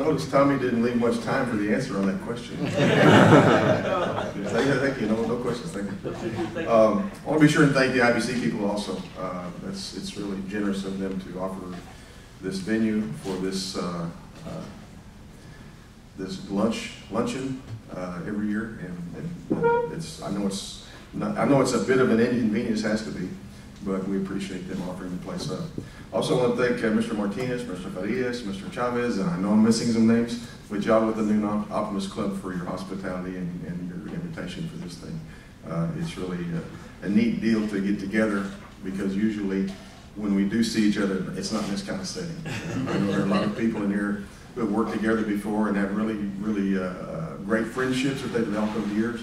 notice Tommy didn't leave much time for the answer on that question. Thank you. No questions. Thank you. I want to be sure and thank the IBC people also. It's really generous of them to offer this venue for this this luncheon every year, and I know it's a bit of an inconvenience, has to be, but we appreciate them offering the place up. Also want to thank Mr. Martinez, Mr. Farias, Mr. Chavez, and I know I'm missing some names. Good job with the new Optimist Club for your hospitality and your invitation for this thing. It's really a neat deal to get together, because usually when we do see each other, it's not in this kind of setting. I know there are a lot of people in here who have worked together before and have really great friendships that they've developed over the years.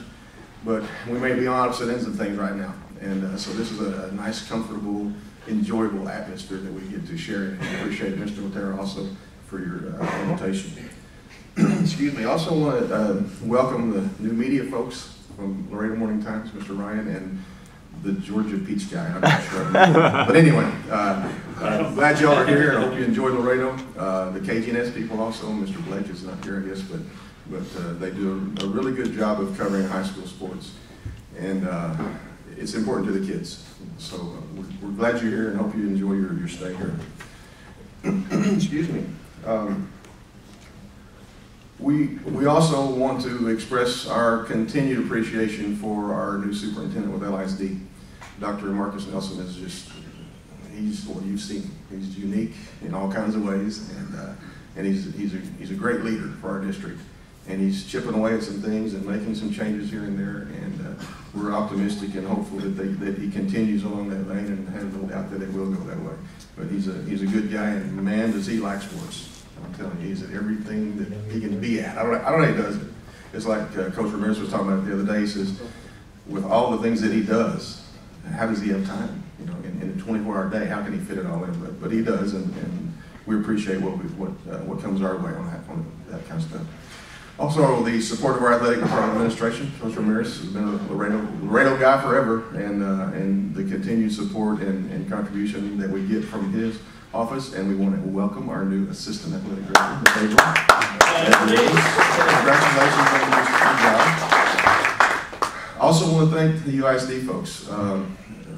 But we may be on opposite ends of things right now. And so this is a nice, comfortable, enjoyable atmosphere that we get to share. And I appreciate Mr. Otero also for your invitation. Excuse me. I also want to welcome the new media folks from Laredo Morning Times, Mr. Ryan, and the Georgia Peach guy. I'm not sure. But anyway, I'm glad y'all are here. I hope you enjoy Laredo. The KGNS people also. Mr. Blake is not here, I guess, but they do a really good job of covering high school sports, and it's important to the kids. So we're glad you're here and hope you enjoy your stay here. Excuse me. We also want to express our continued appreciation for our new superintendent with LISD. Dr. Marcus Nelson is well, you've seen him. He's unique in all kinds of ways, and he's a great leader for our district. And he's chipping away at some things and making some changes here and there, and we're optimistic and hopeful that he continues along that vein, and have no doubt that it will go that way. But he's a good guy, and man, does he like sports. I'm telling you, he's at everything that he can be at. I don't know how he does it. It's like Coach Ramirez was talking about the other day. He says, with all the things that he does, how does he have time? You know, in a 24-hour day, how can he fit it all in? But he does, and we appreciate what comes our way on that kind of stuff. Also, the support of our athletic department administration. Coach Ramirez has been a Laredo guy forever, and the continued support and contribution that we get from his office. And we want to welcome our new assistant athletic director, Mr. Congratulations on your job. Also want to thank the UISD folks,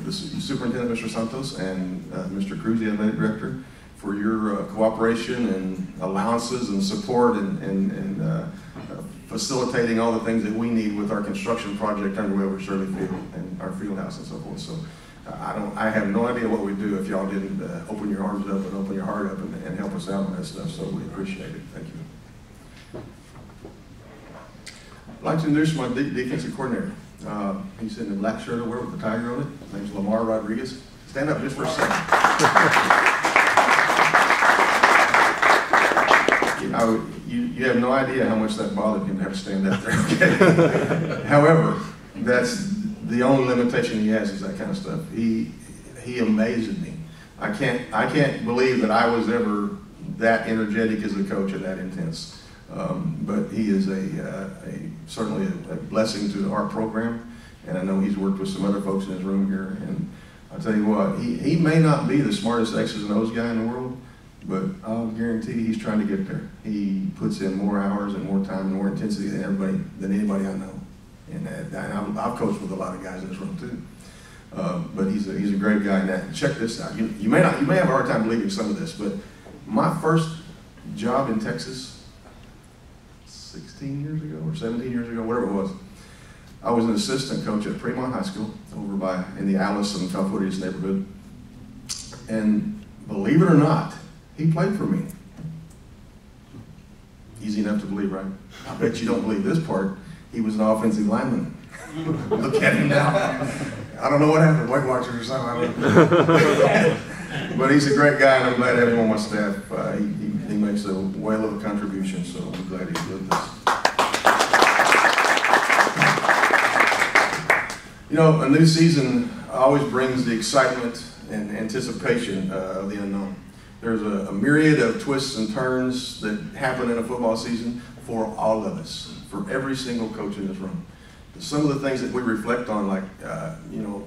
the Superintendent, Mr. Santos, and Mr. Cruz, the athletic director, for your cooperation and allowances and support and facilitating all the things that we need with our construction project underway over Shirley Field and our field house and so forth. So I have no idea what we'd do if y'all didn't open your arms up and open your heart up and help us out on that stuff. So we appreciate it. Thank you. I'd like to introduce my defensive coordinator. He's in the black shirt over with the tiger on it. His name's Lamar Rodriguez. Stand up just for a second. You have no idea how much that bothered him to have to stand up there. Okay? However, that's the only limitation he has is that kind of stuff. He amazes me. I can't believe that I was ever that energetic as a coach and that intense. But he is certainly a blessing to our program, and I know he's worked with some other folks in his room here. And I'll tell you what, he may not be the smartest X's and O's guy in the world, but I'll guarantee he's trying to get there. He puts in more hours and more time and more intensity than anybody I know. And I've coached with a lot of guys in this room too. But he's a great guy. Now, check this out. You may have a hard time believing some of this, but my first job in Texas, 16 years ago or 17 years ago, whatever it was, I was an assistant coach at Fremont High School over in the Alice and Calfootius neighborhood. And believe it or not, he played for me. Easy enough to believe, right? I bet you don't believe this part. He was an offensive lineman. Look at him now. I don't know what happened, Weight Watchers or something. But he's a great guy, and I'm glad to have him on my staff. He makes a whale of a contribution, so I'm glad he's with us. You know, a new season always brings the excitement and anticipation of the unknown. There's a myriad of twists and turns that happen in a football season for all of us, for every single coach in this room. Some of the things that we reflect on, like, you know,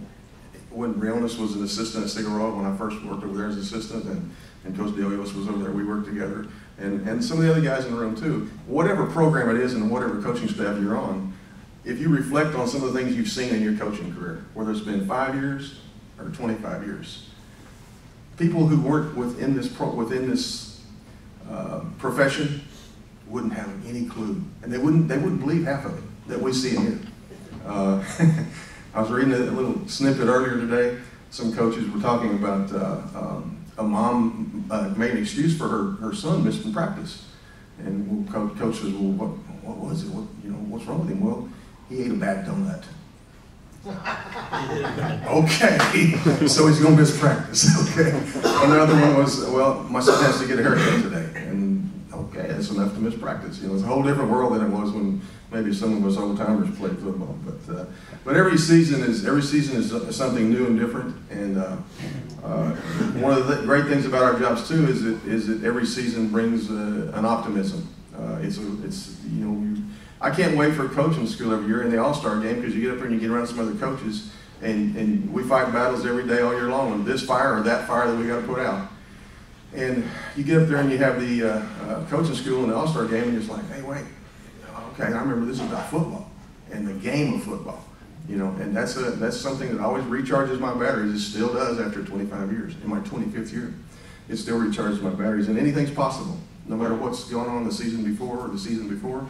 when Briones was an assistant at Figueroa, when I first worked over there as an assistant, and Coach DeOyos was over there, we worked together. and some of the other guys in the room too. Whatever program it is and whatever coaching staff you're on, if you reflect on some of the things you've seen in your coaching career, whether it's been 5 years or 25 years, people who weren't within this profession wouldn't have any clue, and they wouldn't believe half of it that we see in here. I was reading a little snippet earlier today. Some coaches were talking about a mom made an excuse for her son missing practice, and coach says, "Well, what was it? What's wrong with him?" "Well, he ate a bad donut." Okay, so he's going to miss practice. Okay. Another one was, "Well, my son has to get a haircut today," and okay, that's enough to miss practice. It's a whole different world than it was when maybe some of us old timers played football. But every season is something new and different. And one of the great things about our jobs too is that every season brings an optimism. I can't wait for coaching school every year in the All-Star game, because you get up there and you get around some other coaches, and we fight battles every day all year long on this fire or that fire that we got to put out. And you get up there and you have the coaching school in the All-Star game, and you're just like, "Hey, wait, okay, I remember this is about football and the game of football." And that's something that always recharges my batteries. It still does after 25 years. In my 25th year, it still recharges my batteries. And anything's possible, no matter what's going on the season before or the season before.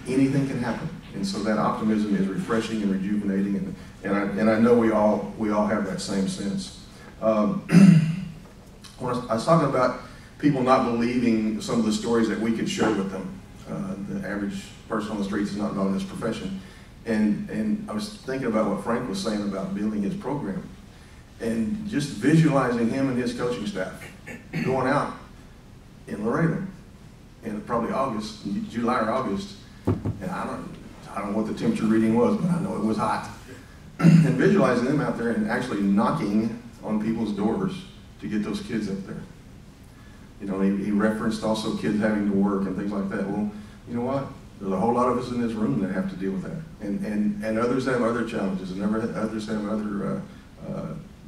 Anything can happen, and so that optimism is refreshing and rejuvenating, and I know we all have that same sense. When I was talking about people not believing some of the stories that we could share with them. The average person on the streets is not involved in this profession, and I was thinking about what Frank was saying about building his program, and just visualizing him and his coaching staff going out in Laredo in probably July or August, and I don't know what the temperature reading was, but I know it was hot. And visualizing them out there and actually knocking on people's doors to get those kids up there. He referenced also kids having to work and things like that. Well, you know what? There's a whole lot of us in this room that have to deal with that, and others have other challenges, and others have other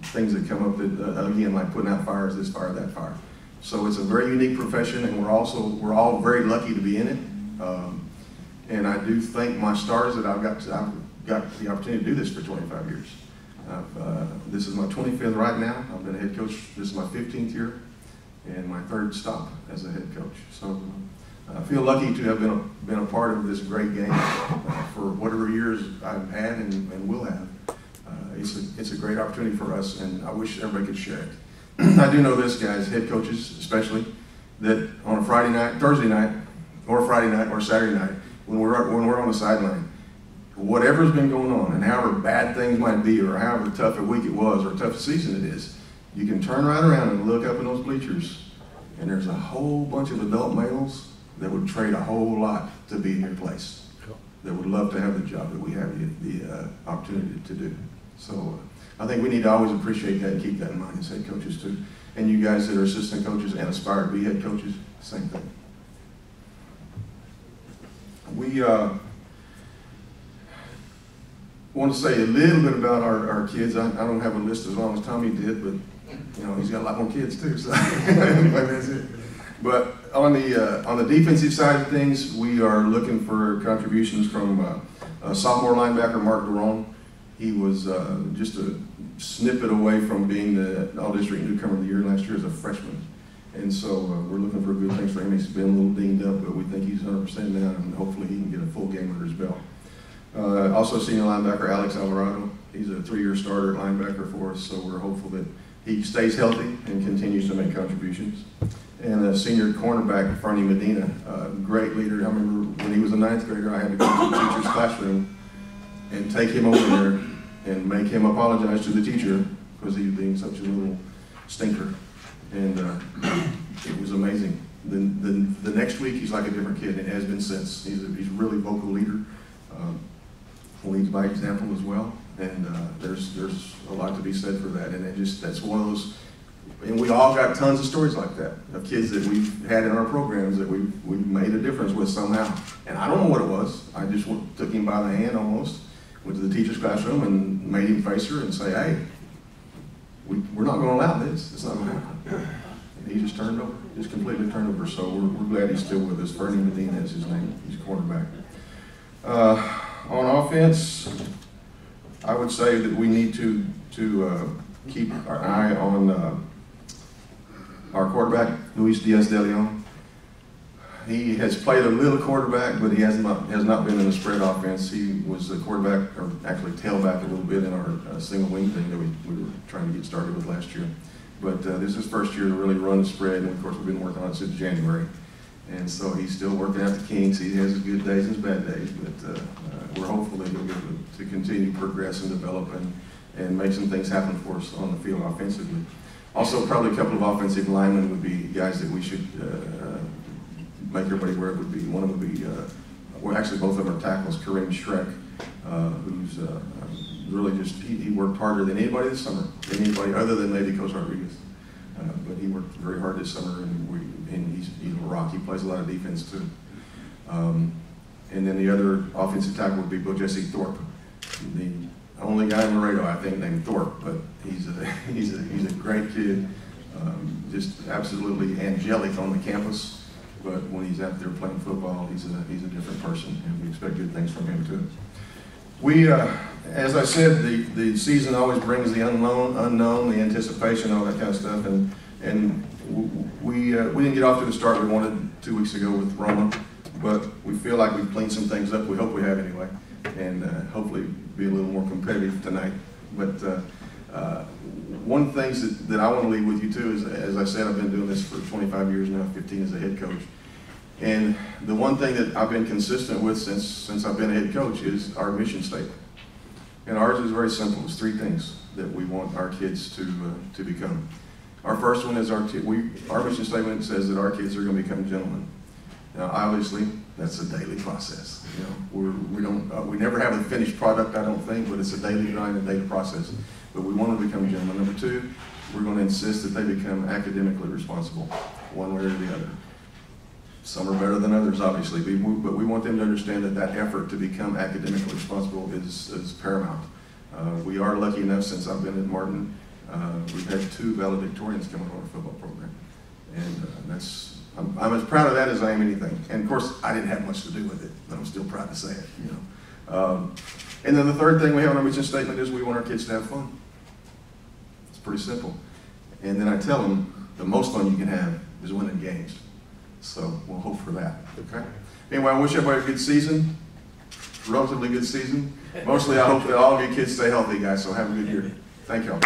things that come up that again, like putting out fires, this fire, that fire. So it's a very unique profession, and we're all very lucky to be in it. And I do thank my stars that I've got the opportunity to do this for 25 years. This is my 25th right now. I've been a head coach. This is my 15th year, and my 3rd stop as a head coach. So I feel lucky to have been a part of this great game for whatever years I've had and will have. It's a great opportunity for us, and I wish everybody could share it. I do know this, guys, head coaches especially, that on a Thursday night, or Friday night, or Saturday night, when we're on the sideline, whatever's been going on, and however bad things might be, or however tough a week it was, or tough a season it is, you can turn right around and look up in those bleachers, and there's a whole bunch of adult males that would trade a whole lot to be in your place, that would love to have the job that we have the opportunity to do. So I think we need to always appreciate that and keep that in mind as head coaches too. And you guys that are assistant coaches and aspire to be head coaches, same thing. We want to say a little bit about our kids. I don't have a list as long as Tommy did, but he's got a lot more kids too. So that's it. But on the defensive side of things, we are looking for contributions from sophomore linebacker Mark Durone. He was just a snippet away from being the All-District Newcomer of the Year last year as a freshman. And so we're looking for good things for him. He's been a little dinged up, but we think he's 100% now, and hopefully he can get a full game under his belt. Also senior linebacker Alex Alvarado. He's a 3-year starter at linebacker for us, so we're hopeful that he stays healthy and continues to make contributions. And a senior cornerback, Fernie Medina, a great leader. I remember when he was a 9th grader, I had to go to the teacher's classroom and take him over there and make him apologize to the teacher because he was being such a little stinker. And it was amazing. The next week, he's like a different kid, and has been since. He's a really vocal leader, leads by example as well. And there's a lot to be said for that. And that's one of those. And we all got tons of stories like that of kids that we've had in our programs that we've made a difference with somehow. And I don't know what it was. I just took him by the hand almost, went to the teacher's classroom and made him face her and say, "Hey, we're not going to allow this. It's not going to happen." And he just turned over. just completely turned over. So we're glad he's still with us. Fernie Medina is his name. He's quarterback. On offense, I would say that we need to keep our eye on our quarterback, Luis Diaz-De Leon. He has played a little quarterback, but he has not been in the spread offense. He was a quarterback, or actually tailback a little bit in our single wing thing that we were trying to get started with last year. But this is his first year to really run the spread, and of course we've been working on it since January. And so he's still working out the kinks. He has his good days and his bad days, but we're hopeful that he'll be able to continue to progress and develop and make some things happen for us on the field offensively. Also, probably a couple of offensive linemen would be guys that we should make everybody aware of. Would be one of them would be well, actually both of them are tackles. Kareem Schreck, who's really just he worked harder than anybody this summer, anybody other than maybe Coach Rodriguez. But he worked very hard this summer, and he's a rock. He plays a lot of defense too. And then the other offensive tackle would be Bill Jesse Thorpe, the only guy in Laredo I think named Thorpe, but he's a great kid, just absolutely angelic on the campus. But when he's out there playing football, he's a different person, and we expect good things from him too. We, as I said, the season always brings the unknown, the anticipation, all that kind of stuff, and we didn't get off to the start we wanted 2 weeks ago with Roma, but we feel like we've cleaned some things up. We hope we have anyway, and hopefully be a little more competitive tonight. But one of the things that I want to leave with you too is, as I said, I've been doing this for 25 years now, 15 as a head coach. And the one thing that I've been consistent with since I've been a head coach is our mission statement. And ours is very simple. It's 3 things that we want our kids to become. Our first one is our mission statement says that our kids are going to become gentlemen. Now, obviously, that's a daily process. You know, we never have a finished product, I don't think, but it's a daily grind, a daily process. But we want to become gentlemen. Number 2, we're going to insist that they become academically responsible, one way or the other. Some are better than others, obviously, but we want them to understand that effort to become academically responsible is paramount. We are lucky enough, since I've been at Martin, we've had 2 valedictorians come on our football program. And I'm as proud of that as I am anything. And of course, I didn't have much to do with it, but I'm still proud to say it. You know. And then the third thing we have on our mission statement is we want our kids to have fun. It's pretty simple. And then I tell them the most fun you can have is winning games. So we'll hope for that. Okay. Anyway, I wish everybody a good season, relatively good season. Mostly, I hope that all of you kids stay healthy, guys. So have a good year. Thank y'all.